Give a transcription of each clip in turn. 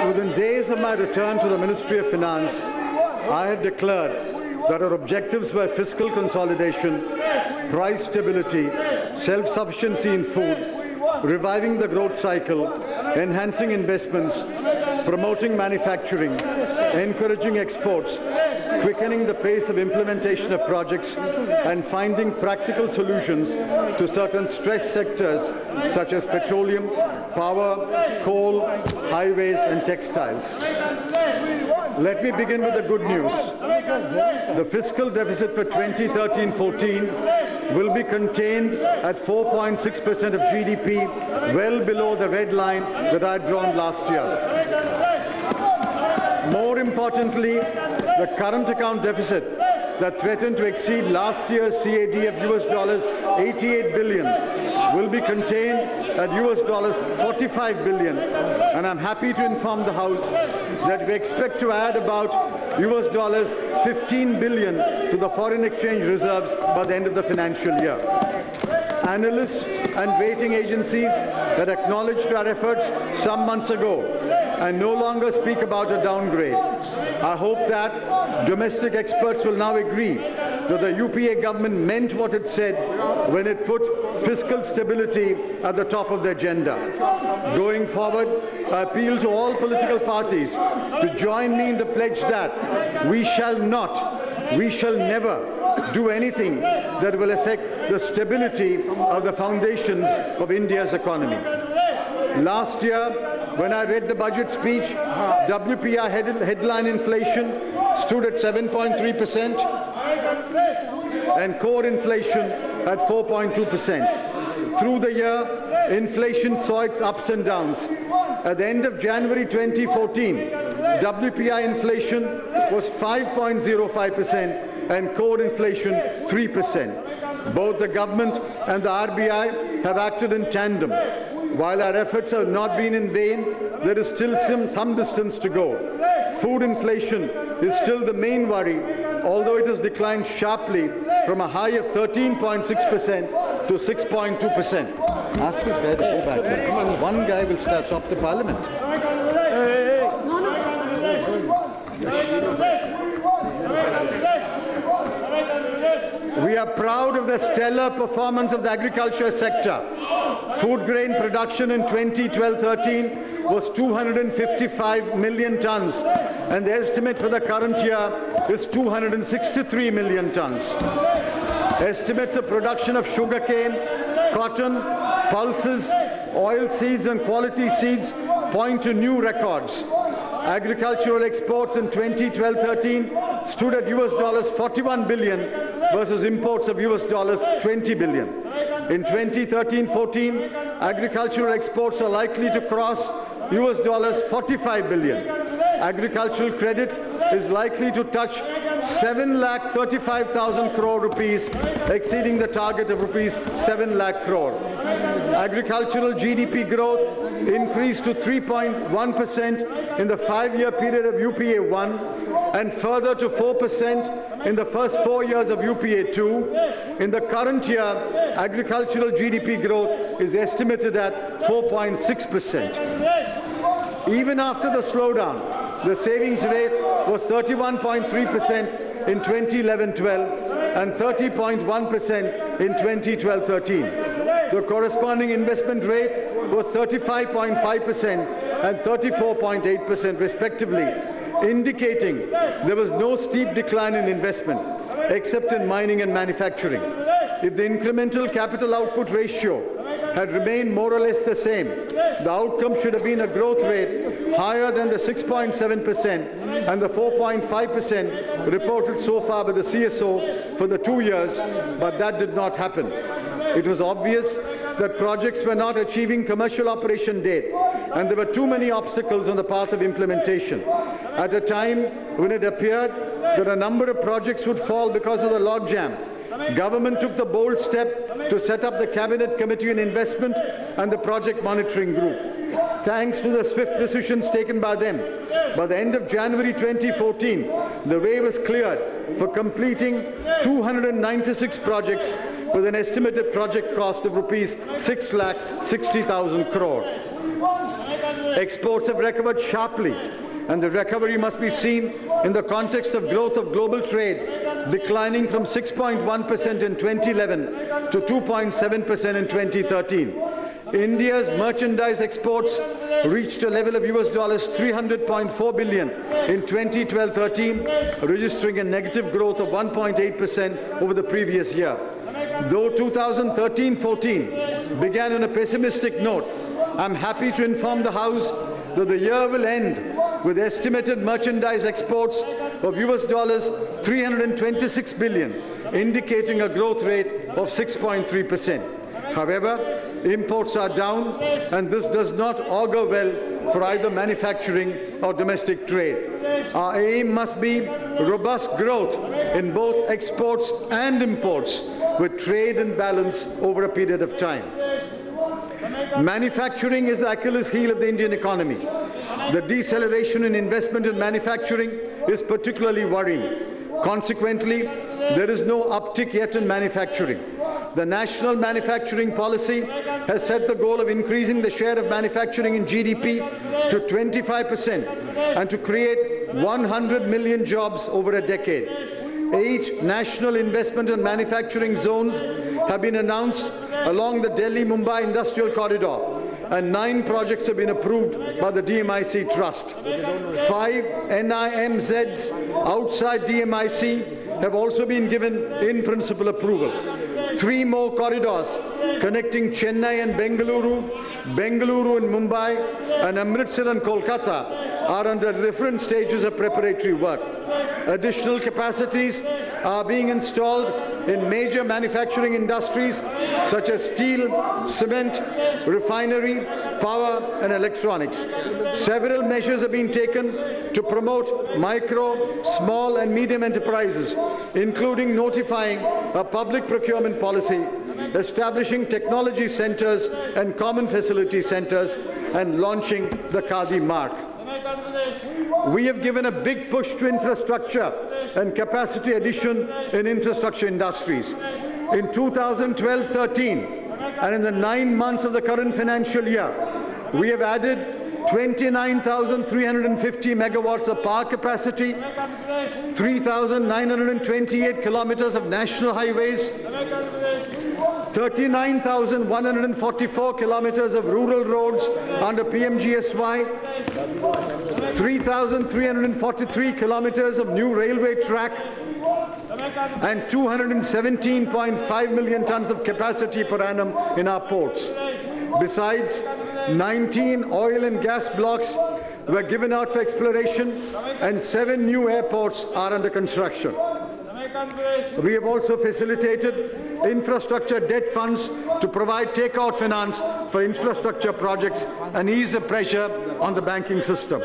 within days of my return to the Ministry of Finance, I had declared that our objectives were fiscal consolidation, price stability, self-sufficiency in food, reviving the growth cycle, enhancing investments, promoting manufacturing, encouraging exports, quickening the pace of implementation of projects, and finding practical solutions to certain stressed sectors such as petroleum, power, coal, highways, and textiles. Let me begin with the good news. The fiscal deficit for 2013-14 will be contained at 4.6% of GDP, well below the red line that I had drawn last year. More importantly, the current account deficit that threatened to exceed last year's CAD of $88 billion will be contained at $45 billion, and I'm happy to inform the House that we expect to add about $15 billion to the foreign exchange reserves by the end of the financial year. Analysts and rating agencies had acknowledged our efforts some months ago and no longer speak about a downgrade. I hope that domestic experts will now agree that the UPA government meant what it said when it put fiscal stability at the top of the agenda. Going forward, I appeal to all political parties to join me in the pledge that we shall never do anything that will affect the stability of the foundations of India's economy. Last year, when I read the budget speech, WPI headline inflation stood at 7.3% and core inflation at 4.2%. Through the year, inflation saw its ups and downs. At the end of January 2014, WPI inflation was 5.05% and core inflation 3%. Both the government and the RBI have acted in tandem. While our efforts have not been in vain, there is still some distance to go. Food inflation is still the main worry, although it has declined sharply from a high of 13.6% to 6.2%. Ask this guy to go back there. Come on, one guy will stop the parliament. We are proud of the stellar performance of the agriculture sector. Food grain production in 2012-13 was 255 million tons, and the estimate for the current year is 263 million tons. Estimates of production of sugarcane, cotton, pulses, oil seeds and quality seeds point to new records. Agricultural exports in 2012-13 stood at $41 billion versus imports of $20 billion. In 2013-14, agricultural exports are likely to cross $45 billion. Agricultural credit is likely to touch 7,35,000 crore rupees, exceeding the target of rupees 7 lakh crore. Agricultural GDP growth increased to 3.1% in the 5-year period of UPA 1 and further to 4% in the first 4 years of UPA 2. In the current year, agricultural GDP growth is estimated at 4.6%. Even after the slowdown, the savings rate was 31.3% in 2011-12 and 30.1% in 2012-13. The corresponding investment rate was 35.5% and 34.8% respectively, indicating there was no steep decline in investment, except in mining and manufacturing. If the incremental capital output ratio had remained more or less the same, the outcome should have been a growth rate higher than the 6.7% and the 4.5% reported so far by the CSO for the 2 years, but that did not happen. It was obvious that projects were not achieving commercial operation date, and there were too many obstacles on the path of implementation. At a time when it appeared that a number of projects would fall because of the logjam, government took the bold step to set up the Cabinet Committee on Investment and the Project Monitoring Group. Thanks to the swift decisions taken by them, by the end of January 2014, the way was cleared for completing 296 projects with an estimated project cost of rupees 6,60,000 crore. Exports have recovered sharply, and the recovery must be seen in the context of growth of global trade, declining from 6.1% in 2011 to 2.7% in 2013. India's merchandise exports reached a level of $300.4 billion in 2012-13, registering a negative growth of 1.8% over the previous year. Though 2013-14 began on a pessimistic note, I'm happy to inform the House that the year will end with estimated merchandise exports of $326 billion, indicating a growth rate of 6.3%. However, imports are down, and this does not augur well for either manufacturing or domestic trade. Our aim must be robust growth in both exports and imports, with trade in balance over a period of time. Manufacturing is the Achilles heel of the Indian economy. The deceleration in investment in manufacturing is particularly worrying. Consequently, there is no uptick yet in manufacturing. The National Manufacturing Policy has set the goal of increasing the share of manufacturing in GDP to 25% and to create 100 million jobs over a decade. 8 national investment and manufacturing zones have been announced along the Delhi-Mumbai Industrial Corridor, and 9 projects have been approved by the DMIC Trust. 5 NIMZs outside DMIC have also been given in-principle approval. 3 more corridors connecting Chennai and Bengaluru, Bengaluru and Mumbai, and Amritsar and Kolkata are under different stages of preparatory work. Additional capacities are being installed in major manufacturing industries such as steel, cement, refinery, power and electronics. Several measures have been taken to promote micro, small and medium enterprises, including notifying a public procurement policy, establishing technology centers and common facility centers, and launching the Khadi mark. We have given a big push to infrastructure and capacity addition in infrastructure industries. In 2012-13 and in the 9 months of the current financial year, we have added 29,350 megawatts of power capacity, 3,928 kilometers of national highways, 39,144 kilometers of rural roads under PMGSY, 3,343 kilometers of new railway track, and 217.5 million tons of capacity per annum in our ports. Besides, 19 oil and gas blocks were given out for exploration, and 7 new airports are under construction. We have also facilitated infrastructure debt funds to provide takeout finance for infrastructure projects and ease the pressure on the banking system.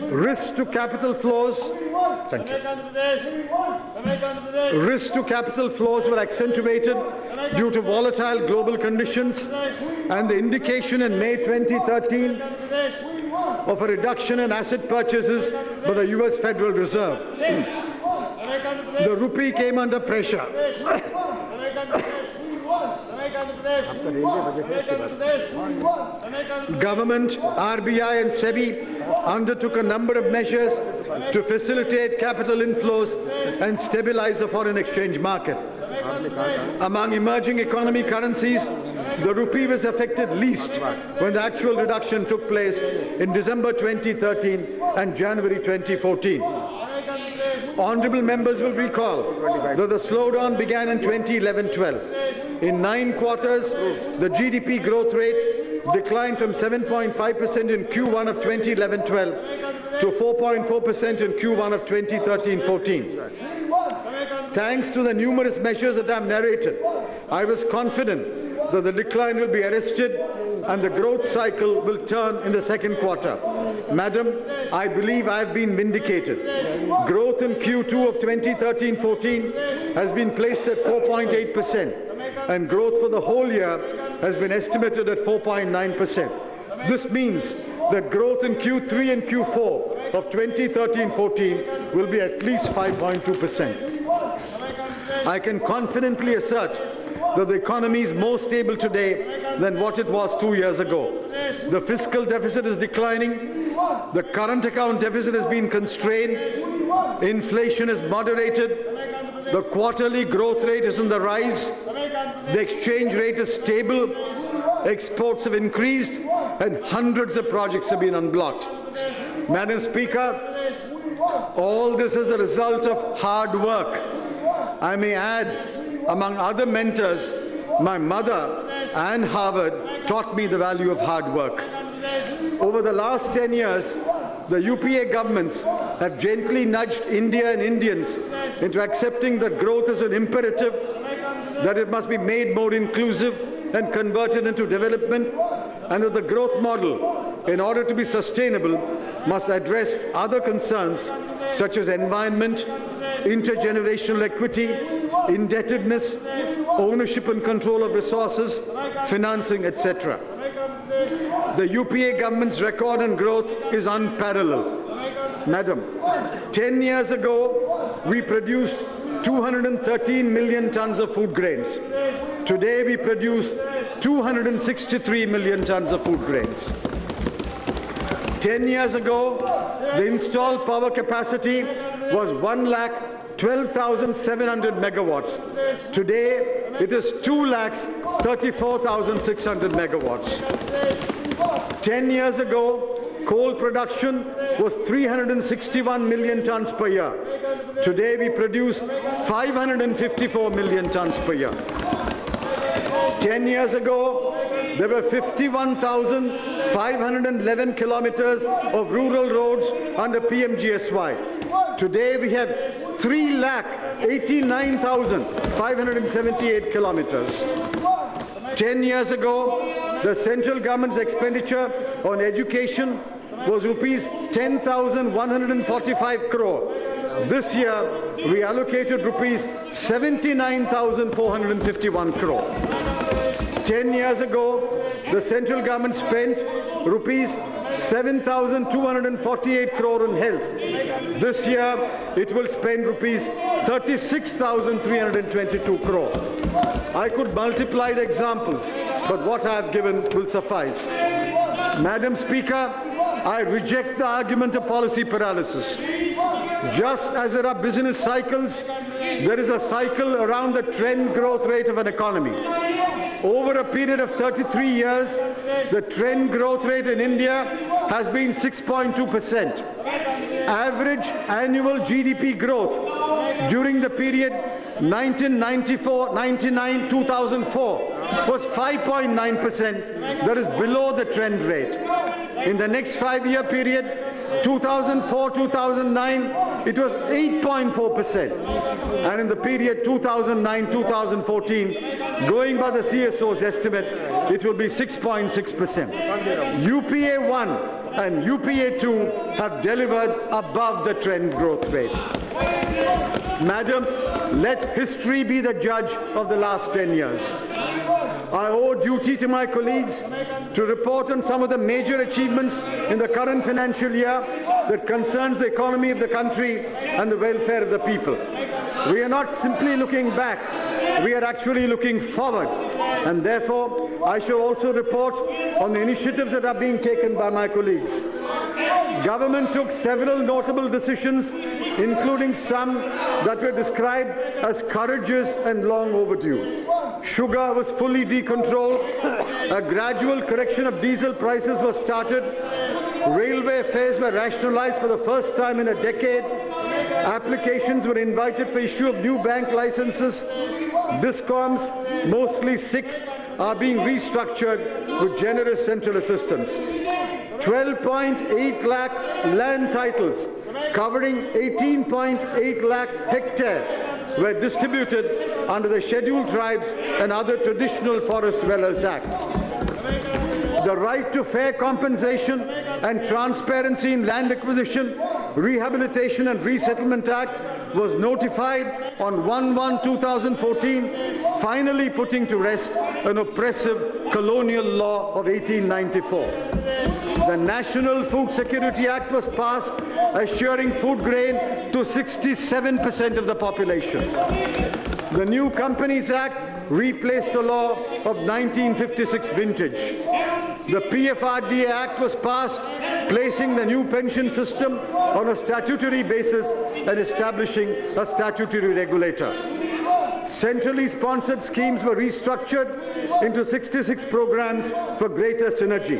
Risks to capital flows. Thank you. Risks to capital flows were accentuated due to volatile global conditions and the indication in May 2013 of a reduction in asset purchases by the US Federal Reserve. The rupee came under pressure. Government, RBI and SEBI undertook a number of measures to facilitate capital inflows and stabilize the foreign exchange market. Among emerging economy currencies, the rupee was affected least when the actual reduction took place in December 2013 and January 2014. Honourable members will recall that the slowdown began in 2011-12. In 9 quarters, the GDP growth rate declined from 7.5% in Q1 of 2011-12 to 4.4% in Q1 of 2013-14. Thanks to the numerous measures that I have narrated, I was confident that the decline will be arrested and the growth cycle will turn in the second quarter. Madam, I believe I have been vindicated. Growth in Q2 of 2013-14 has been placed at 4.8%, and growth for the whole year has been estimated at 4.9%. This means that growth in Q3 and Q4 of 2013-14 will be at least 5.2%. I can confidently assert that the economy is more stable today than what it was 2 years ago. The fiscal deficit is declining, the current account deficit has been constrained, inflation is moderated, the quarterly growth rate is on the rise, the exchange rate is stable, exports have increased, and hundreds of projects have been unblocked. Madam Speaker, all this is a result of hard work. I may add, among other mentors, my mother and Harvard taught me the value of hard work. Over the last 10 years, the UPA governments have gently nudged India and Indians into accepting that growth is an imperative, that it must be made more inclusive and converted into development, and that the growth model, in order to be sustainable, must address other concerns such as environment, intergenerational equity, indebtedness, ownership and control of resources, financing, etc. The UPA government's record on growth is unparalleled. Madam, 10 years ago, we produced 213 million tons of food grains. Today, we produce 263 million tons of food grains. 10 years ago, the installed power capacity was 1,12,700 megawatts. Today, it is 2,34,600 megawatts. 10 years ago, coal production was 361 million tons per year. Today, we produce 554 million tons per year. 10 years ago, there were 51,511 kilometers of rural roads under PMGSY. Today, we have 3,89,578 kilometers. 10 years ago, the central government's expenditure on education was rupees 10,145 crore. This year, we allocated rupees 79,451 crore. 10 years ago, the central government spent rupees 7,248 crore on health. This year, it will spend rupees 36,322 crore. I could multiply the examples, but what I have given will suffice. Madam Speaker, I reject the argument of policy paralysis. Just as there are business cycles, there is a cycle around the trend growth rate of an economy. Over a period of 33 years, the trend growth rate in India has been 6.2%. Average annual GDP growth during the period 1999-2004 was 5.9%, that is below the trend rate. In the next 5-year period, 2004-2009, it was 8.4%. And in the period 2009-2014, going by the CSO's estimate, it will be 6.6%. UPA 1 and UPA 2 have delivered above the trend growth rate. Madam, let history be the judge of the last 10 years. I owe duty to my colleagues to report on some of the major achievements in the current financial year that concerns the economy of the country and the welfare of the people. We are not simply looking back, we are actually looking forward. And therefore, I shall also report on the initiatives that are being taken by my colleagues. Government took several notable decisions, including some that were described as courageous and long overdue. Sugar was fully decontrolled, a gradual correction of diesel prices was started, railway fares were rationalized for the first time in a decade, applications were invited for issue of new bank licenses, DISCOMs, mostly sick, are being restructured with generous central assistance. 12.8 lakh land titles covering 18.8 lakh hectares were distributed under the Scheduled Tribes and other Traditional Forest Dwellers Act. The right to fair compensation and transparency in land acquisition, rehabilitation and resettlement act was notified on 1/1/2014, finally putting to rest an oppressive colonial law of 1894. The National Food Security Act was passed, assuring food grain to 67% of the population. The New Companies Act replaced a law of 1956 vintage. The PFRDA Act was passed, placing the new pension system on a statutory basis and establishing a statutory regulator. Centrally sponsored schemes were restructured into 66 programs for greater synergy.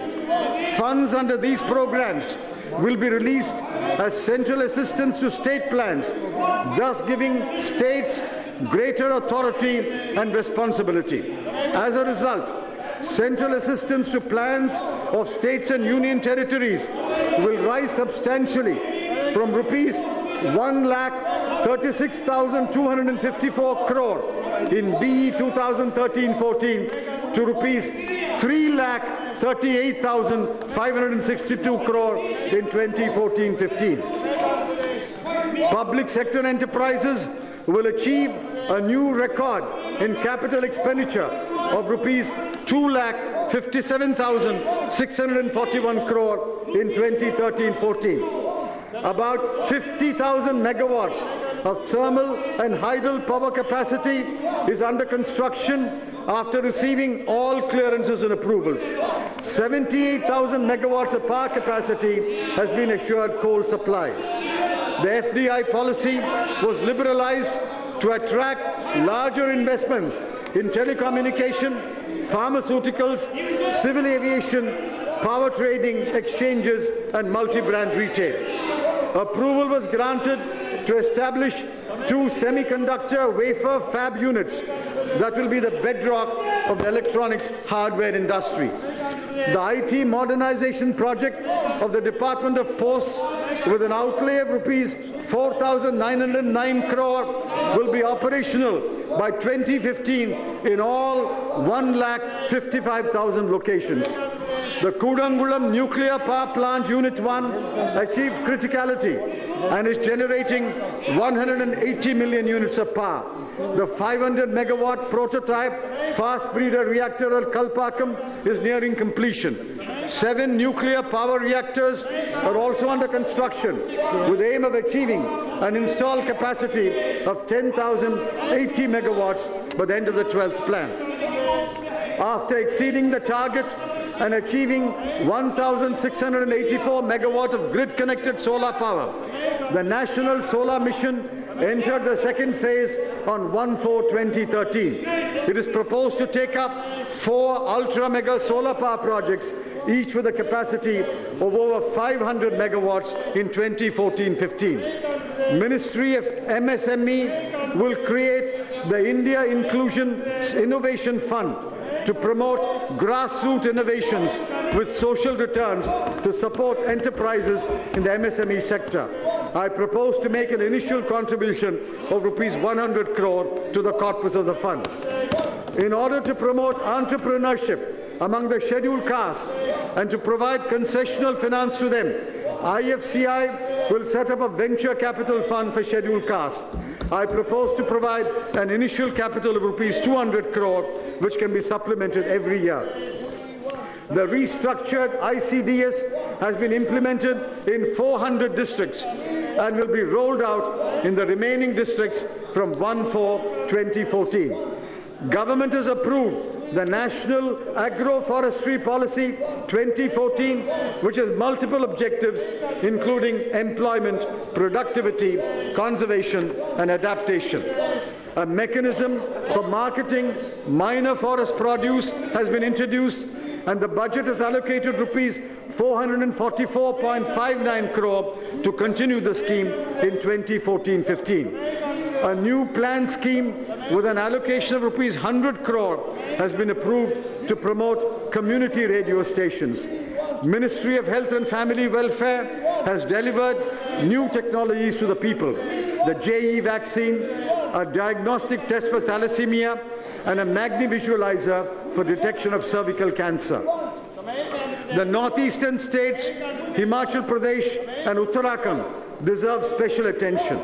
Funds under these programs will be released as central assistance to state plans, thus giving states greater authority and responsibility. As a result, central assistance to plans of states and union territories will rise substantially from rupees 1,36,254 crore in BE 2013-14 to rupees 3,38,562 crore in 2014-15. Public sector enterprises will achieve a new record in capital expenditure of rupees 2,57,641 crore in 2013-14. About 50,000 megawatts of thermal and hydel power capacity is under construction after receiving all clearances and approvals. 78,000 megawatts of power capacity has been assured coal supply. The FDI policy was liberalized to attract larger investments in telecommunication, pharmaceuticals, civil aviation, power trading, exchanges, and multi-brand retail. Approval was granted to establish 2 semiconductor wafer fab units that will be the bedrock of the electronics hardware industry. The IT modernization project of the Department of Posts, with an outlay of rupees 4,909 crore, will be operational by 2015 in all 1,55,000 locations. The Kudangulam Nuclear Power Plant Unit 1 achieved criticality and is generating 180 million units of power. The 500 megawatt prototype fast breeder reactor at Kalpakkam is nearing completion. 7 nuclear power reactors are also under construction with the aim of achieving an installed capacity of 10,080 megawatts by the end of the 12th plan. After exceeding the target and achieving 1,684 megawatt of grid-connected solar power, the National Solar Mission entered the second phase on 1/4/2013. It is proposed to take up 4 ultra-mega solar power projects, each with a capacity of over 500 megawatts in 2014-15. Ministry of MSME will create the India Inclusion Innovation Fund to promote grassroots innovations with social returns to support enterprises in the MSME sector. I propose to make an initial contribution of rupees 100 crore to the corpus of the fund. In order to promote entrepreneurship among the scheduled castes and to provide concessional finance to them, IFCI will set up a venture capital fund for scheduled castes. I propose to provide an initial capital of rupees 200 crore, which can be supplemented every year. The restructured ICDS has been implemented in 400 districts and will be rolled out in the remaining districts from 1/4/2014. Government has approved the National Agroforestry Policy 2014, which has multiple objectives, including employment, productivity, conservation, and adaptation. A mechanism for marketing minor forest produce has been introduced, and the budget has allocated rupees 444.59 crore to continue the scheme in 2014-15. A new plan scheme with an allocation of rupees 100 crore has been approved to promote community radio stations. Ministry of Health and Family Welfare has delivered new technologies to the people: the JE vaccine, a diagnostic test for thalassemia, and a magnivisualizer for detection of cervical cancer. The northeastern states, Himachal Pradesh and Uttarakhand, deserve special attention.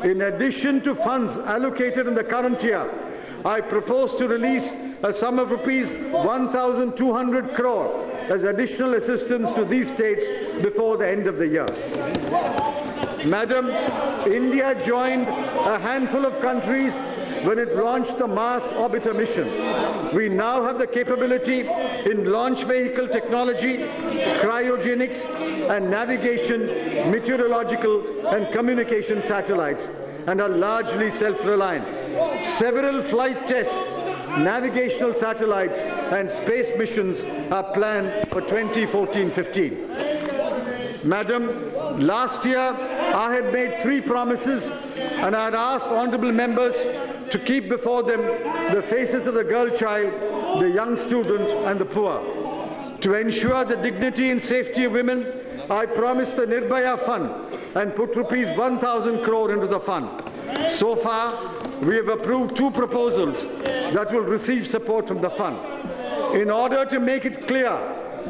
In addition to funds allocated in the current year, I propose to release a sum of rupees 1,200 crore as additional assistance to these states before the end of the year. Madam, India joined a handful of countries when it launched the Mars Orbiter mission. We now have the capability in launch vehicle technology, cryogenics, and navigation, meteorological, and communication satellites, and are largely self-reliant. Several flight tests, navigational satellites, and space missions are planned for 2014-15. Madam, last year I had made 3 promises, and I had asked honourable members to keep before them the faces of the girl child, the young student, and the poor. To ensure the dignity and safety of women, I promised the Nirbhaya Fund and put rupees 1,000 crore into the fund. So far, we have approved 2 proposals that will receive support from the fund. In order to make it clear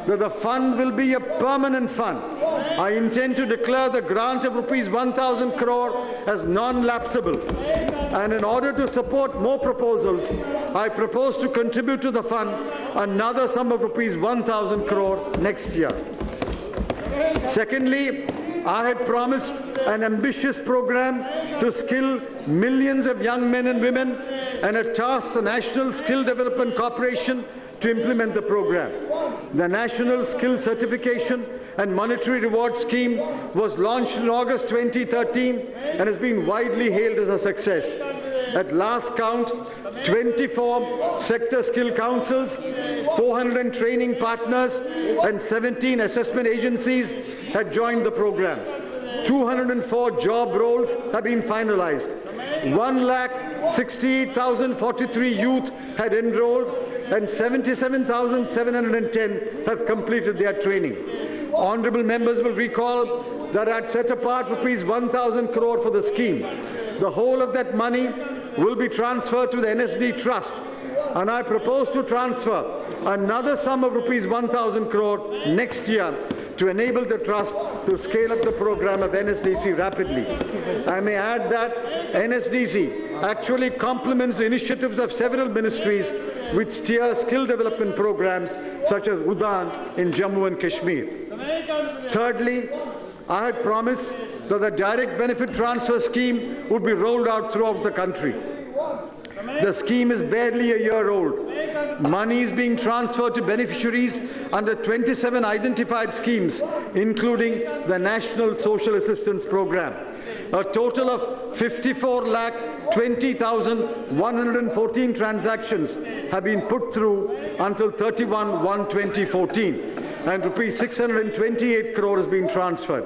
that the fund will be a permanent fund, I intend to declare the grant of rupees 1,000 crore as non-lapsable. And in order to support more proposals, I propose to contribute to the fund another sum of rupees 1,000 crore next year. Secondly, I had promised an ambitious program to skill millions of young men and women, and had tasked the National Skill Development Corporation to implement the program. The National Skill Certification and Monetary Reward Scheme was launched in August 2013 and has been widely hailed as a success. At last count, 24 sector skill councils, 400 training partners, and 17 assessment agencies had joined the program. 204 job roles have been finalized. 1,68,043 youth had enrolled, and 77,710 have completed their training. Honourable members will recall that I had set apart rupees 1,000 crore for the scheme. The whole of that money will be transferred to the NSD Trust, and I propose to transfer another sum of rupees 1,000 crore next year to enable the Trust to scale up the program of NSDC rapidly. I may add that NSDC actually complements the initiatives of several ministries which steer skill development programs such as UDAN in Jammu and Kashmir. Thirdly, I had promised that the direct benefit transfer scheme would be rolled out throughout the country. The scheme is barely a year old. Money is being transferred to beneficiaries under 27 identified schemes, including the National Social Assistance Program. A total of 54,20,114 transactions have been put through until 31/1/2014, and rupees 628 crore has been transferred.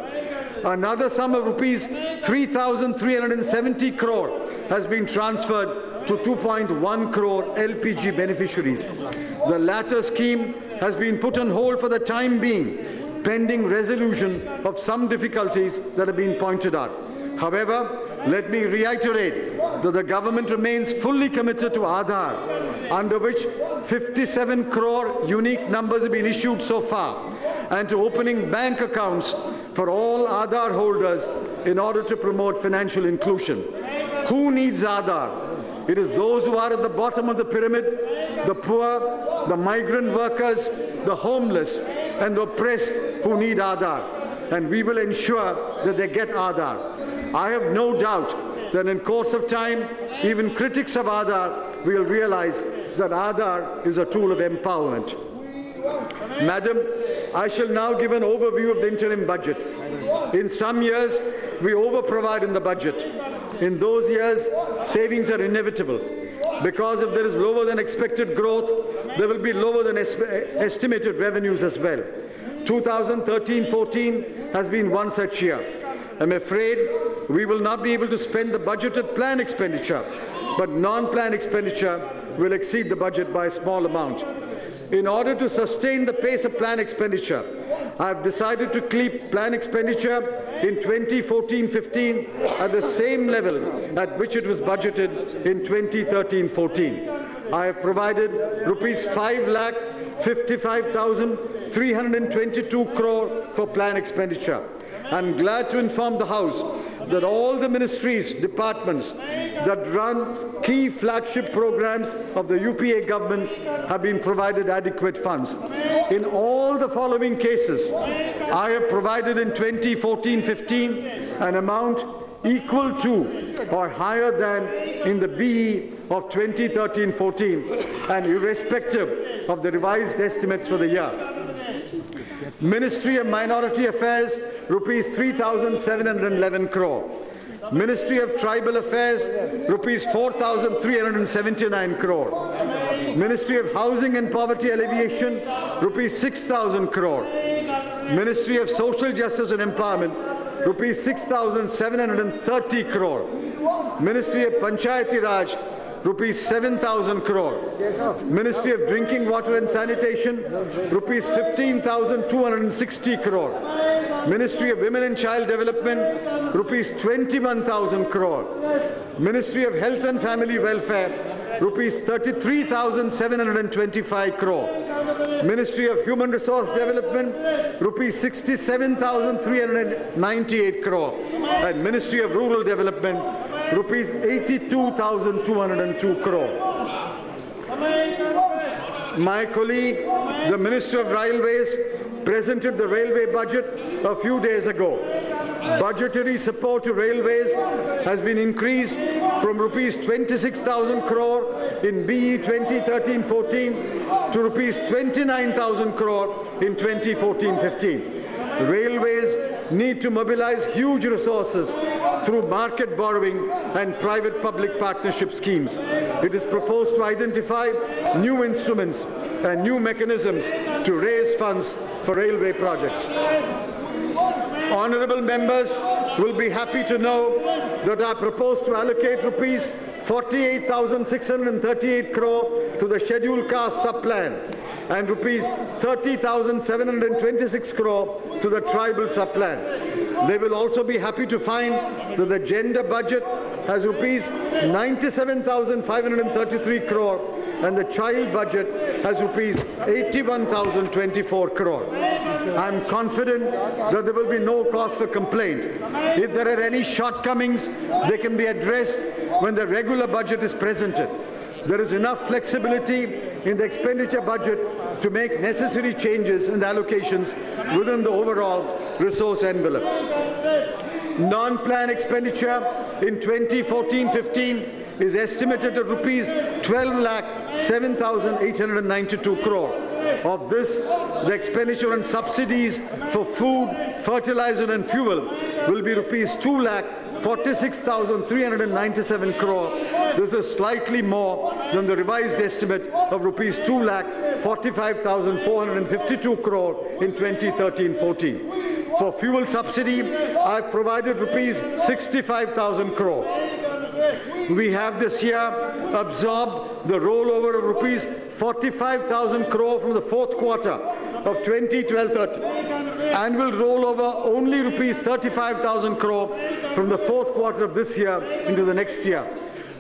Another sum of rupees 3,370 crore has been transferred to 2.1 crore LPG beneficiaries. The latter scheme has been put on hold for the time being, pending resolution of some difficulties that have been pointed out. However, let me reiterate that the government remains fully committed to Aadhaar, under which 57 crore unique numbers have been issued so far, and to opening bank accounts for all Aadhaar holders in order to promote financial inclusion. Who needs Aadhaar? It is those who are at the bottom of the pyramid, the poor, the migrant workers, the homeless, and the oppressed who need Aadhaar, and we will ensure that they get Aadhaar. I have no doubt that in course of time, even critics of Aadhaar will realize that Aadhaar is a tool of empowerment. Madam, I shall now give an overview of the interim budget. In some years, we overprovide in the budget. In those years, savings are inevitable. Because if there is lower than expected growth, there will be lower than estimated revenues as well. 2013-14 has been one such year. I'm afraid we will not be able to spend the budgeted planned expenditure, but non-planned expenditure will exceed the budget by a small amount. In order to sustain the pace of planned expenditure, I have decided to keep planned expenditure in 2014-15 at the same level at which it was budgeted in 2013-14. I have provided rupees 5,55,322 crore for planned expenditure. I am glad to inform the House that all the ministries, departments that run key flagship programs of the UPA government have been provided adequate funds. In all the following cases, I have provided in 2014-15 an amount equal to or higher than in the BE of 2013-14 and irrespective of the revised estimates for the year. Ministry of Minority Affairs, rupees 3,711 crore. Ministry of Tribal Affairs, rupees 4,379 crore. Ministry of Housing and Poverty Alleviation, rupees 6,000 crore. Ministry of Social Justice and Empowerment, rupees 6,730 crore. Ministry of Panchayati Raj, rupees 7,000 crore. Ministry of Drinking Water and Sanitation, rupees 15,260 crore. Ministry of Women and Child Development, rupees 21,000 crore. Ministry of Health and Family Welfare, rupees 33,725 crore. Ministry of Human Resource Development, rupees 67,398 crore. And Ministry of Rural Development, rupees 82,202 crore. My colleague, the Minister of Railways, presented the railway budget a few days ago. Budgetary support to railways has been increased from rupees 26,000 crore in BE 2013-14 to rupees 29,000 crore in 2014-15. Railways need to mobilize huge resources through market borrowing and private-public partnership schemes. It is proposed to identify new instruments and new mechanisms to raise funds for railway projects. Honourable members will be happy to know that I propose to allocate rupees 48,638 crore to the scheduled caste sub-plan and rupees 30,726 crore to the tribal sub-plan. They will also be happy to find that the gender budget has rupees 97,533 crore and the child budget has rupees 81,024 crore. I am confident that there will be no cause for complaint. If there are any shortcomings, they can be addressed when the regular budget is presented. There is enough flexibility in the expenditure budget to make necessary changes and allocations within the overall resource envelope. Non-plan expenditure in 2014-15 is estimated at rupees 12,07,892 crore. Of this, the expenditure on subsidies for food, fertilizer and fuel will be rupees 2,46,397 crore. This is slightly more than the revised estimate of rupees 2,45,452 crore in 2013-14. For fuel subsidy, I have provided rupees 65,000 crore. We have this year absorbed the rollover of rupees 45,000 crore from the fourth quarter of 2012-13 and will roll over only rupees 35,000 crore from the fourth quarter of this year into the next year.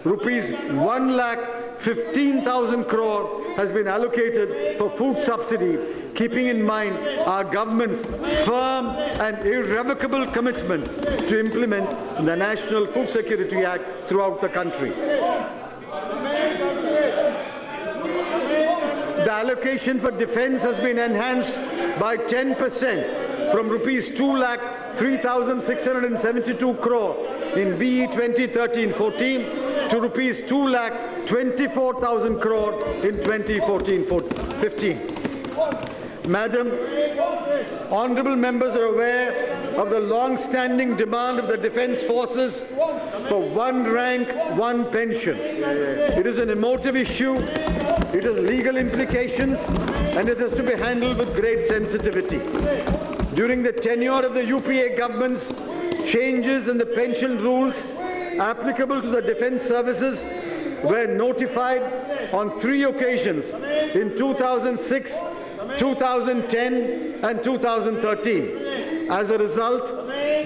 Rupees 1,15,000 crore has been allocated for food subsidy, keeping in mind our government's firm and irrevocable commitment to implement the National Food Security Act throughout the country. The allocation for defence has been enhanced by 10% from rupees 2,03,672 crore in BE 2013-14 to rupees 2,24,000 crore in 2014-15. Madam, honourable members are aware of the long-standing demand of the Defence Forces for one rank, one pension. It is an emotive issue, it has legal implications, and it has to be handled with great sensitivity. During the tenure of the UPA governments, changes in the pension rules applicable to the defence services were notified on 3 occasions in 2006, 2010 and 2013. As a result,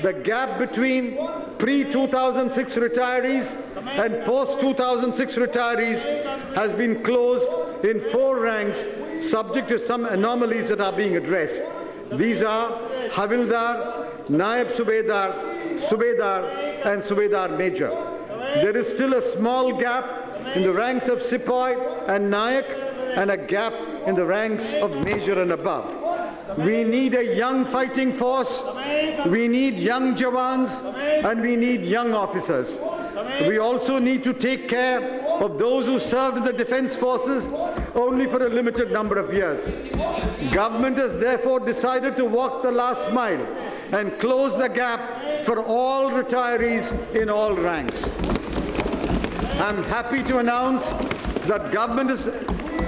the gap between pre-2006 retirees and post-2006 retirees has been closed in 4 ranks, subject to some anomalies that are being addressed. These are Havildar, Naib Subedar, Subedar and Subedar Major. There is still a small gap in the ranks of Sepoy and Nayak and a gap in the ranks of Major and above. We need a young fighting force, we need young Jawans, and we need young officers. We also need to take care of those who served in the defense forces only for a limited number of years. Government has therefore decided to walk the last mile and close the gap for all retirees in all ranks. I'm happy to announce that government has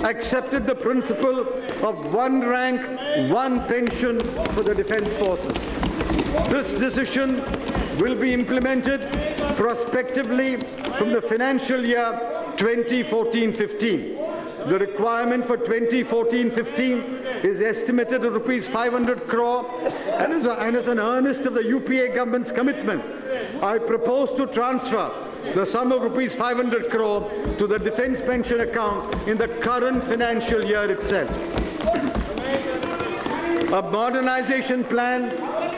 accepted the principle of one rank, one pension for the defense forces. This decision will be implemented prospectively from the financial year 2014-15. The requirement for 2014-15 is estimated at rupees 500 crore and as an earnest of the UPA government's commitment, I propose to transfer the sum of rupees 500 crore to the defense pension account in the current financial year itself. A modernization plan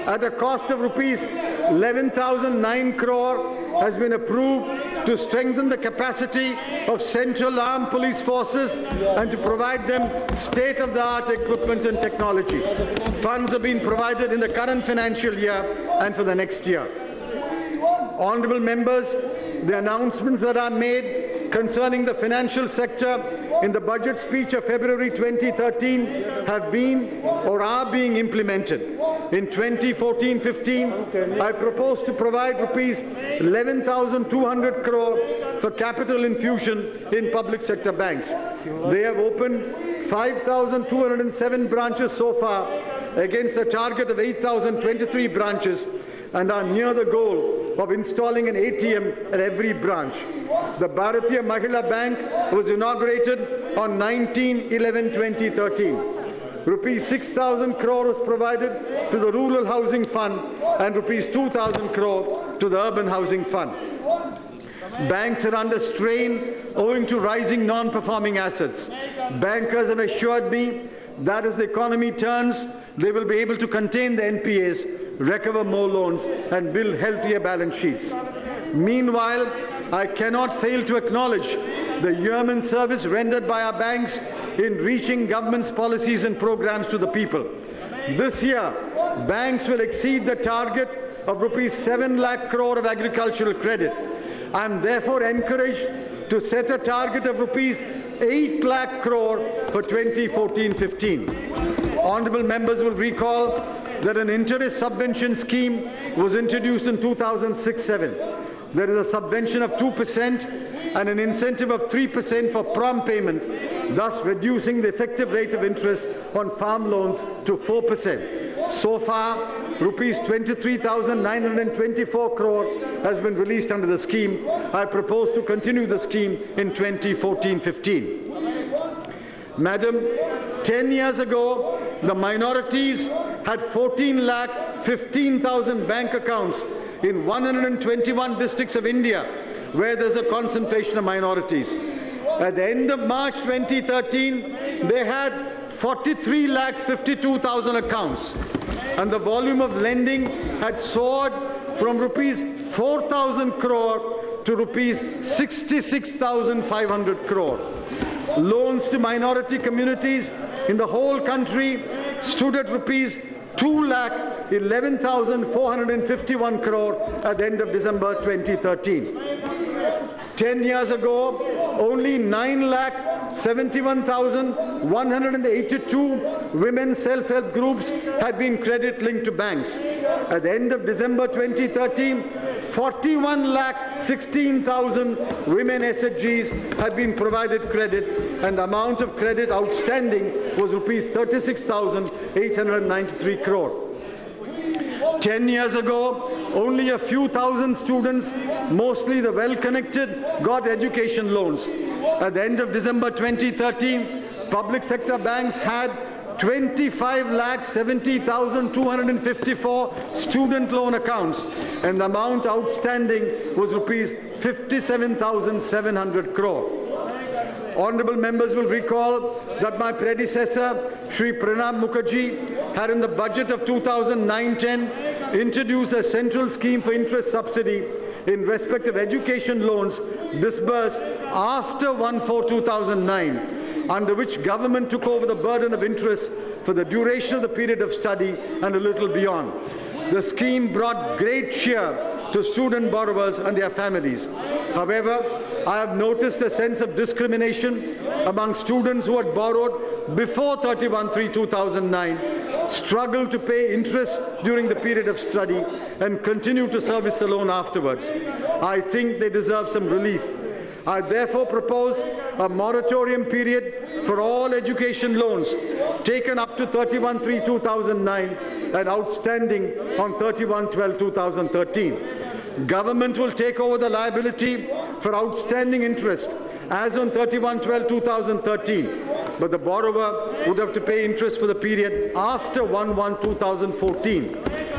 at a cost of rupees 11,009 crore has been approved to strengthen the capacity of Central Armed Police Forces and to provide them state-of-the-art equipment and technology. Funds have been provided in the current financial year and for the next year. Honourable members, the announcements that are made concerning the financial sector in the budget speech of February 2013 have been or are being implemented. In 2014-15, I propose to provide rupees 11,200 crore for capital infusion in public sector banks. They have opened 5,207 branches so far against a target of 8,023 branches and are near the goal of installing an ATM at every branch. The Bharatiya Mahila Bank was inaugurated on 19/11/2013. Rupees 6,000 crore was provided to the Rural Housing Fund and rupees 2,000 crore to the Urban Housing Fund. Banks are under strain owing to rising non-performing assets. Bankers have assured me that as the economy turns, they will be able to contain the NPAs, recover more loans and build healthier balance sheets. Meanwhile, I cannot fail to acknowledge the yeoman service rendered by our banks in reaching government's policies and programs to the people. This year, banks will exceed the target of rupees 7 lakh crore of agricultural credit. I am therefore encouraged to set a target of rupees 8 lakh crore for 2014-15. Honourable members will recall that an interest subvention scheme was introduced in 2006-07. There is a subvention of 2% and an incentive of 3% for prompt payment, thus reducing the effective rate of interest on farm loans to 4%. So far, rupees 23,924 crore has been released under the scheme. I propose to continue the scheme in 2014-15. Madam, 10 years ago, the minorities had 14,15,000 bank accounts in 121 districts of India, where there's a concentration of minorities. At the end of March 2013, they had 43,52,000 accounts, and the volume of lending had soared from rupees 4,000 crore to rupees 66,500 crore. Loans to minority communities in the whole country stood at rupees 2,11,451 crore at the end of December 2013. 10 years ago, only 9,71,182 women self-help groups had been credit linked to banks. At the end of December 2013, 41,16,000 women SHGs had been provided credit, and the amount of credit outstanding was rupees 36,893 crore. 10 years ago, only a few thousand students, mostly the well-connected, got education loans. At the end of December 2013, public sector banks had 25,70,254 student loan accounts, and the amount outstanding was rupees 57,700 crore. Honourable members will recall that my predecessor, Shri P had in the budget of 2009-10 introduced a central scheme for interest subsidy in respect of education loans disbursed after 1/4/2009, under which government took over the burden of interest for the duration of the period of study and a little beyond. The scheme brought great cheer to student borrowers and their families. However, I have noticed a sense of discrimination among students who had borrowed before 31/3/2009, struggled to pay interest during the period of study, and continue to service the loan afterwards. I think they deserve some relief. I therefore propose a moratorium period for all education loans taken up to 31/3/2009 and outstanding on 31/12/2013. Government will take over the liability for outstanding interest as on 31/12/2013, but the borrower would have to pay interest for the period after 1/1/2014.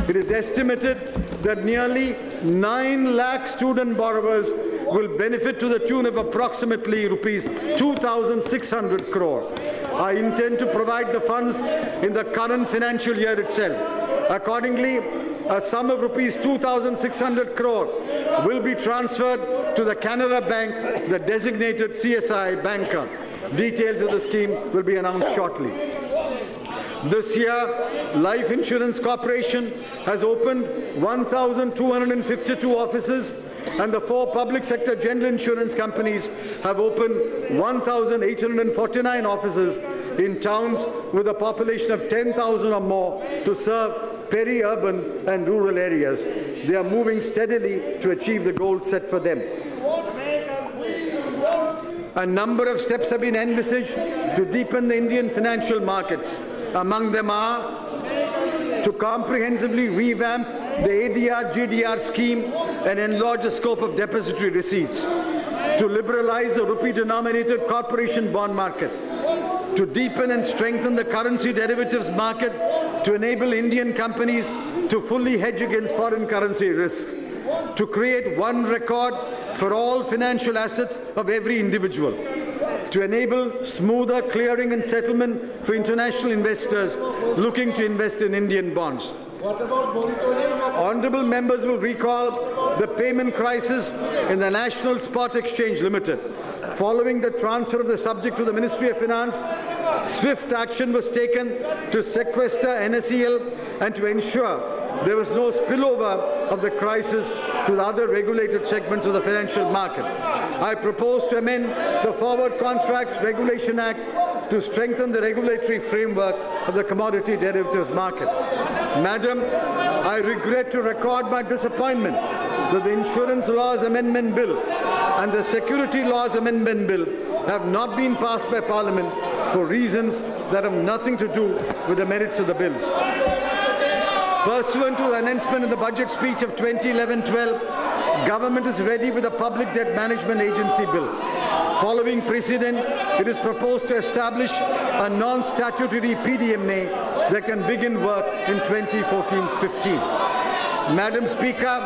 It is estimated that nearly 9 lakh student borrowers will benefit to the tune of approximately rupees 2,600 crore. I intend to provide the funds in the current financial year itself. Accordingly, a sum of rupees 2,600 crore will be transferred to the Canara Bank, the designated CSI banker. Details of the scheme will be announced shortly. This year, Life Insurance Corporation has opened 1,252 offices, and the 4 public sector general insurance companies have opened 1,849 offices in towns with a population of 10,000 or more to serve peri-urban and rural areas. They are moving steadily to achieve the goals set for them. A number of steps have been envisaged to deepen the Indian financial markets. Among them are to comprehensively revamp the ADR-GDR scheme and enlarge the scope of depository receipts, to liberalize the rupee-denominated corporation bond market, to deepen and strengthen the currency derivatives market to enable Indian companies to fully hedge against foreign currency risks, to create one record for all financial assets of every individual, to enable smoother clearing and settlement for international investors looking to invest in Indian bonds. What about moratorium? Honourable members will recall the payment crisis in the National Spot Exchange Limited. Following the transfer of the subject to the Ministry of Finance, swift action was taken to sequester NSEL and to ensure there was no spillover of the crisis to the other regulated segments of the financial market. I propose to amend the Forward Contracts Regulation Act to strengthen the regulatory framework of the commodity derivatives market. Madam, I regret to record my disappointment that the Insurance Laws Amendment Bill and the Security Laws Amendment Bill have not been passed by Parliament for reasons that have nothing to do with the merits of the bills. Pursuant to the announcement in the budget speech of 2011-12, Government is ready with a Public Debt Management Agency Bill. Following precedent, it is proposed to establish a non-statutory PDMA that can begin work in 2014-15. Madam Speaker,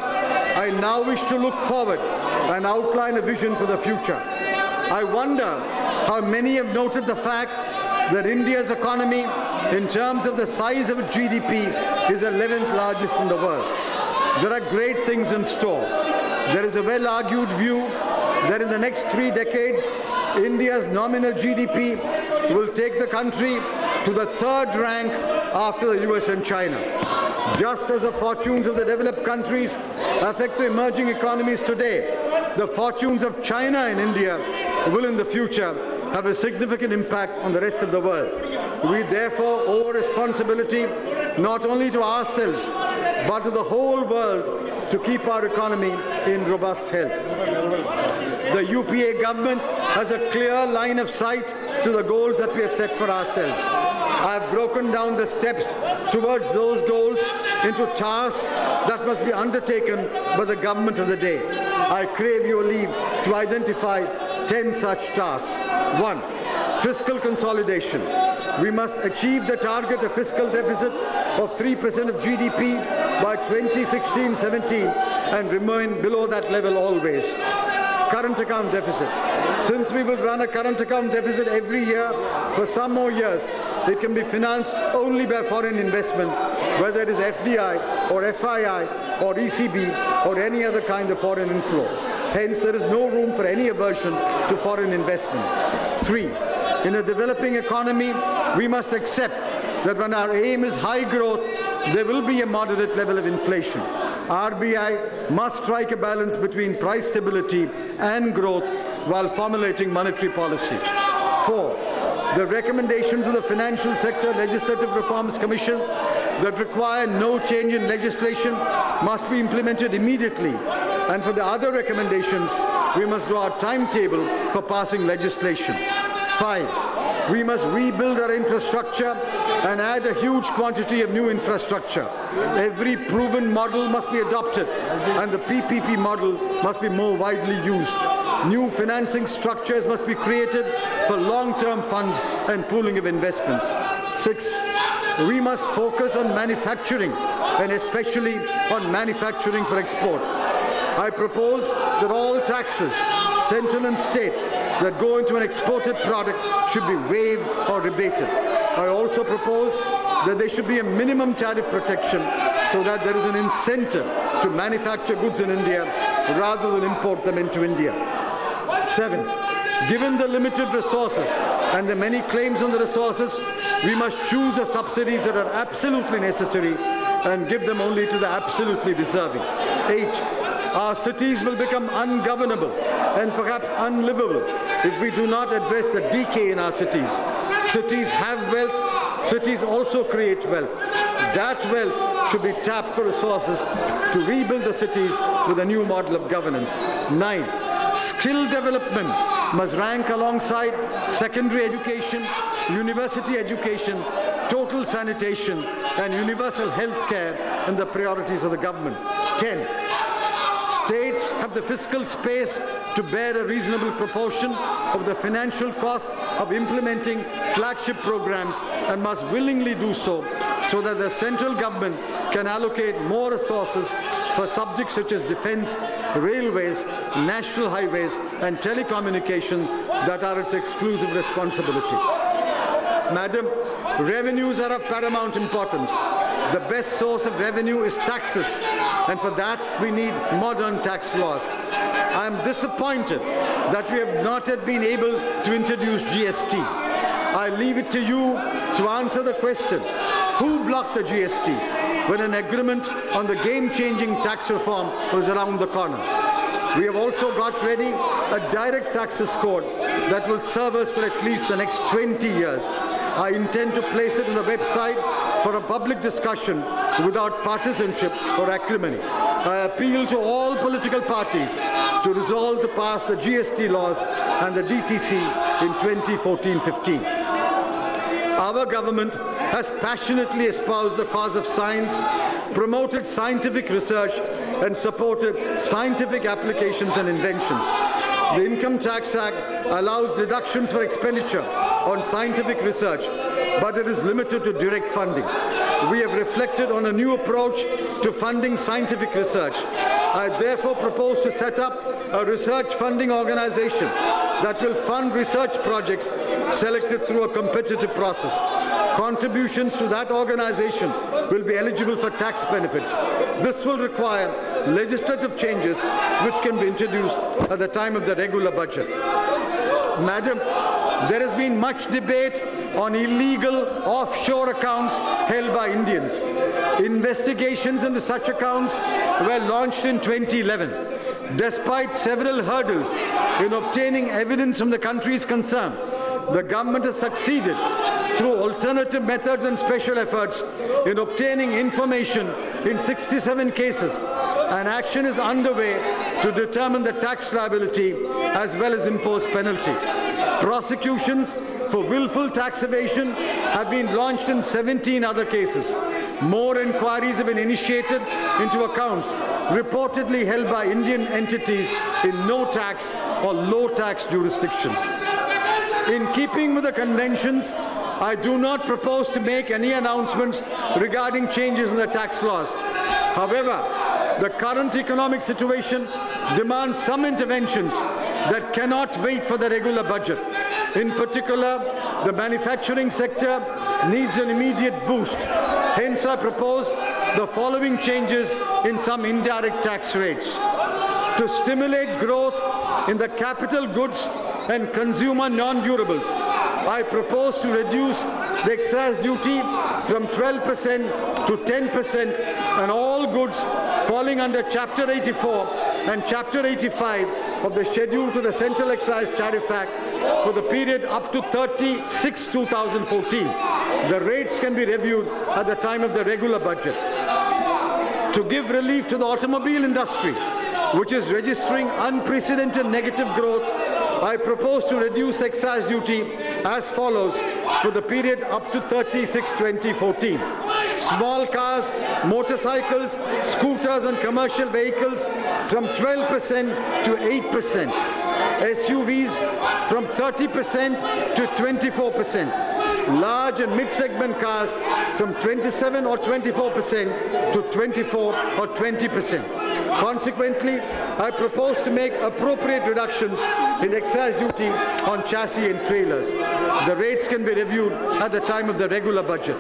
I now wish to look forward and outline a vision for the future. I wonder how many have noted the fact that India's economy, in terms of the size of its GDP, is the 11th largest in the world. There are great things in store. There is a well-argued view that in the next 3 decades, India's nominal GDP will take the country to the 3rd rank after the US and China. Just as the fortunes of the developed countries affect the emerging economies today, the fortunes of China and India will in the future have a significant impact on the rest of the world. We therefore owe a responsibility not only to ourselves but to the whole world to keep our economy in robust health. The UPA government has a clear line of sight to the goals that we have set for ourselves. I have broken down the steps towards those goals into tasks that must be undertaken by the government of the day. I crave your leave to identify 10 such tasks. 1. Fiscal consolidation. We must achieve the target of fiscal deficit of 3% of GDP by 2016-17 and remain below that level always. current account deficit. Since we will run a current account deficit every year for some more years, it can be financed only by foreign investment, whether it is FDI or FII or ECB or any other kind of foreign inflow. Hence, there is no room for any aversion to foreign investment. 3. In a developing economy, we must accept that when our aim is high growth, there will be a moderate level of inflation. RBI must strike a balance between price stability and growth while formulating monetary policy. 4. The recommendations of the Financial Sector Legislative Reforms Commission that require no change in legislation must be implemented immediately. And for the other recommendations, we must draw a timetable for passing legislation. 5. We must rebuild our infrastructure and add a huge quantity of new infrastructure. Every proven model must be adopted, and the PPP model must be more widely used. New financing structures must be created for long-term funds and pooling of investments. 6. We must focus on manufacturing, and especially on manufacturing for export. I propose that all taxes, central and state, that go into an exported product should be waived or rebated. I also propose that there should be a minimum tariff protection so that there is an incentive to manufacture goods in India rather than import them into India. 7. Given the limited resources and the many claims on the resources, we must choose the subsidies that are absolutely necessary and give them only to the absolutely deserving. 8. Our cities will become ungovernable and perhaps unlivable if we do not address the decay in our cities. Cities have wealth, cities also create wealth. That wealth should be tapped for resources to rebuild the cities with a new model of governance. 9. Skill development must rank alongside secondary education, university education, total sanitation, and universal health care in the priorities of the government. 10. States have the fiscal space to bear a reasonable proportion of the financial costs of implementing flagship programs and must willingly do so that the central government can allocate more resources for subjects such as defense, railways, national highways, and telecommunication that are its exclusive responsibility. Madam, revenues are of paramount importance. The best source of revenue is taxes, and for that we need modern tax laws. I am disappointed that we have not yet been able to introduce GST. I leave it to you to answer the question, who blocked the GST when an agreement on the game-changing tax reform was around the corner? We have also got ready a direct taxes code that will serve us for at least the next 20 years. I intend to place it on the website for a public discussion without partisanship or acrimony. I appeal to all political parties to resolve to pass the GST laws and the DTC in 2014-15. Our government has passionately espoused the cause of science, promoted scientific research, and supported scientific applications and inventions. The Income Tax Act allows deductions for expenditure on scientific research, but it is limited to direct funding. We have reflected on a new approach to funding scientific research. I therefore propose to set up a research funding organization that will fund research projects selected through a competitive process. Contributions to that organization will be eligible for tax benefits. This will require legislative changes which can be introduced at the time of the regular budget. Madam, there has been much debate on illegal offshore accounts held by Indians. Investigations into such accounts were launched in 2011. Despite several hurdles in obtaining evidence from the countries concerned, the government has succeeded through alternative methods and special efforts in obtaining information in 67 cases. An action is underway to determine the tax liability as well as impose penalty. Prosecutions for willful tax evasion have been launched in 17 other cases. More inquiries have been initiated into accounts reportedly held by Indian entities in no-tax or low-tax jurisdictions. In keeping with the conventions I do not propose to make any announcements regarding changes in the tax laws. However, the current economic situation demands some interventions that cannot wait for the regular budget. In particular, the manufacturing sector needs an immediate boost. Hence, I propose the following changes in some indirect tax rates. To stimulate growth in the capital goods and consumer non-durables, I propose to reduce the excise duty from 12% to 10% on all goods falling under Chapter 84 and Chapter 85 of the Schedule to the Central Excise Tariff Act for the period up to 30/6/2014. The rates can be reviewed at the time of the regular budget. To give relief to the automobile industry, which is registering unprecedented negative growth, I propose to reduce excise duty as follows for the period up to 30/6/2014. Small cars, motorcycles, scooters and commercial vehicles from 12% to 8%. SUVs from 30% to 24%. Large and mid-segment cars from 27 or 24% to 24 or 20%. Consequently, I propose to make appropriate reductions in excise duty on chassis and trailers. The rates can be reviewed at the time of the regular budget.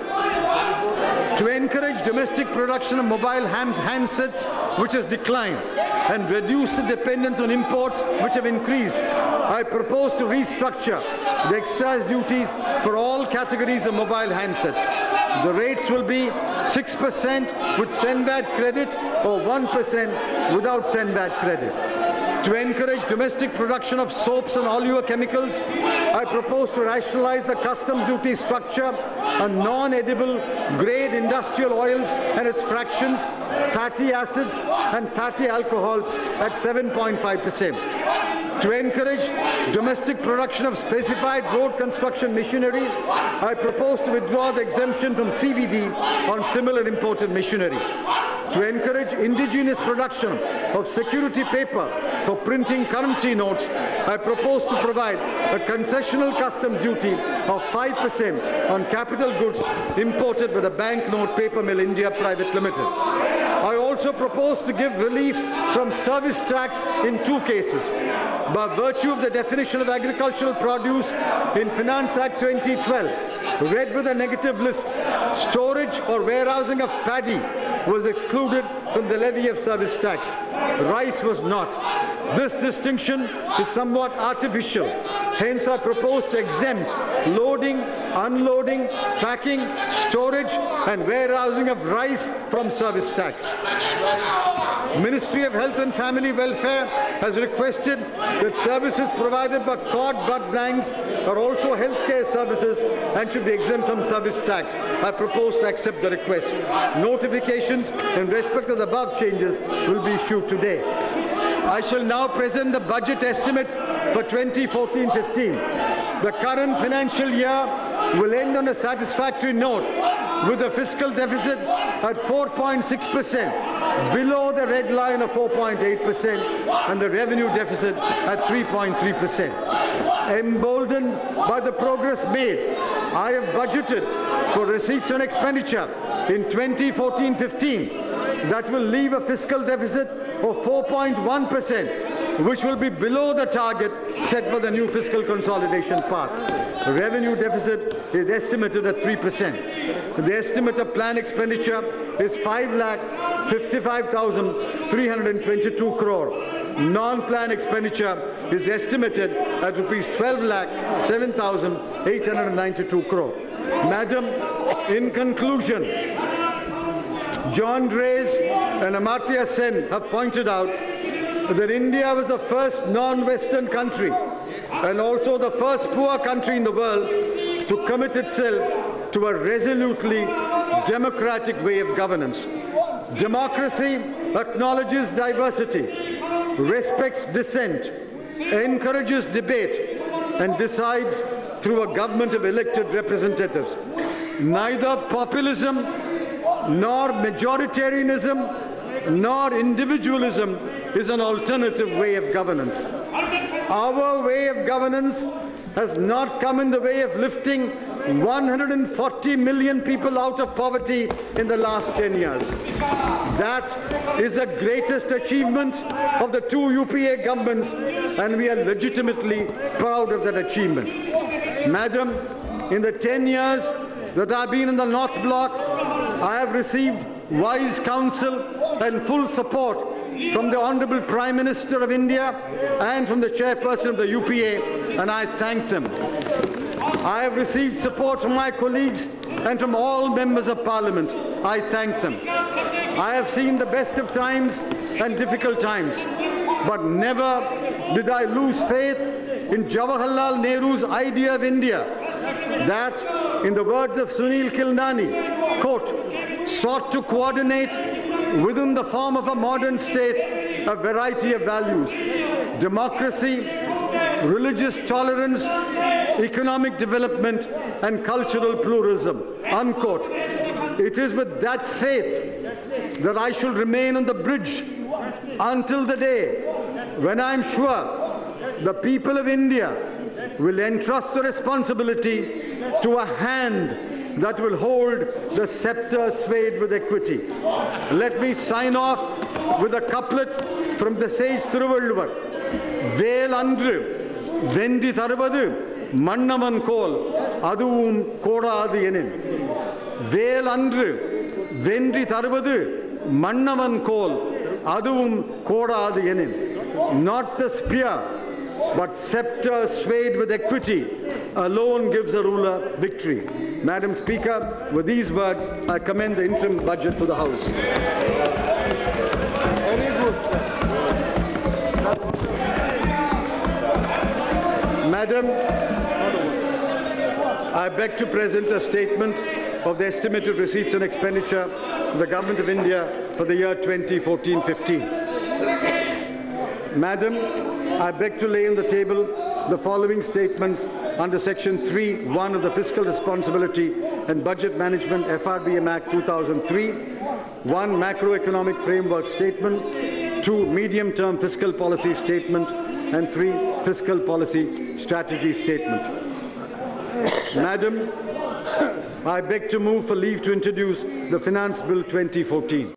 To encourage domestic production of mobile handsets, which has declined, and reduce the dependence on imports, which have increased, I propose to restructure the excise duties for all categories of mobile handsets. The rates will be 6% with SENVAT credit or 1% without SENVAT credit. To encourage domestic production of soaps and oleochemicals, I propose to rationalize the customs duty structure on non-edible grade industrial oils and its fractions, fatty acids and fatty alcohols at 7.5%. To encourage domestic production of specified road construction machinery, I propose to withdraw the exemption from CVD on similar imported machinery. To encourage indigenous production of security paper for printing currency notes, I propose to provide a concessional customs duty of 5% on capital goods imported by the Banknote Paper Mill India Private Limited. I also propose to give relief from service tax in two cases. By virtue of the definition of agricultural produce in Finance Act 2012, read with a negative list, storage or warehousing of paddy was excluded from the levy of service tax. Rice was not. This distinction is somewhat artificial. Hence, I propose to exempt loading, unloading, packing, storage and warehousing of rice from service tax. Ministry of Health and Family Welfare has requested that services provided by cord blood banks are also healthcare services and should be exempt from service tax. I propose to accept the request. Notifications in respect of the above changes will be issued today. I shall now present the budget estimates for 2014-15. The current financial year will end on a satisfactory note with a fiscal deficit at 4.6%, below the red line of 4.8%, and the revenue deficit at 3.3%. Emboldened by the progress made, I have budgeted for receipts and expenditure in 2014-15 that will leave a fiscal deficit of 4.1%, which will be below the target set by the new fiscal consolidation path. Revenue deficit is estimated at 3%. The estimate of planned expenditure is 5,55,322 crore. Non-planned expenditure is estimated at rupees 12,07,892 crore. Madam, in conclusion, John Drays and Amartya Sen have pointed out that India was the first non-Western country and also the first poor country in the world to commit itself to a resolutely democratic way of governance. Democracy acknowledges diversity, respects dissent, encourages debate, and decides through a government of elected representatives. Neither populism nor majoritarianism nor individualism is an alternative way of governance. Our way of governance has not come in the way of lifting 140 million people out of poverty in the last 10 years. That is the greatest achievement of the two UPA governments, and we are legitimately proud of that achievement. Madam, in the 10 years that I've been in the North Block, I have received wise counsel and full support from the Honourable Prime Minister of India and from the chairperson of the UPA, and I thank them. I have received support from my colleagues and from all members of Parliament. I thank them. I have seen the best of times and difficult times, but never did I lose faith in Jawaharlal Nehru's idea of India that, in the words of Sunil Kilnani, quote, sought to coordinate within the form of a modern state a variety of values: democracy, religious tolerance, economic development, and cultural pluralism, unquote. It is with that faith that I shall remain on the bridge until the day when I am sure the people of India will entrust the responsibility to a hand that will hold the scepter swayed with equity. Let me sign off with a couplet from the sage Thiruvalluvar. Vel andru vendi tharuvadu mannaman kol aduvum kodadu enin. Vel andru vendi tharuvadu mannaman kol aduvum kodadu enin. Not the spear, but scepter swayed with equity alone gives a ruler victory. Madam Speaker, with these words, I commend the interim budget to the House. Very good. Madam, I beg to present a statement of the estimated receipts and expenditure of the Government of India for the year 2014-15. Madam, I beg to lay on the table the following statements under Section 3(1) of the Fiscal Responsibility and Budget Management FRBM Act 2003, 1. Macroeconomic Framework Statement, 2. Medium-Term Fiscal Policy Statement, and 3. Fiscal Policy Strategy Statement. Madam, I beg to move for leave to introduce the Finance Bill 2014.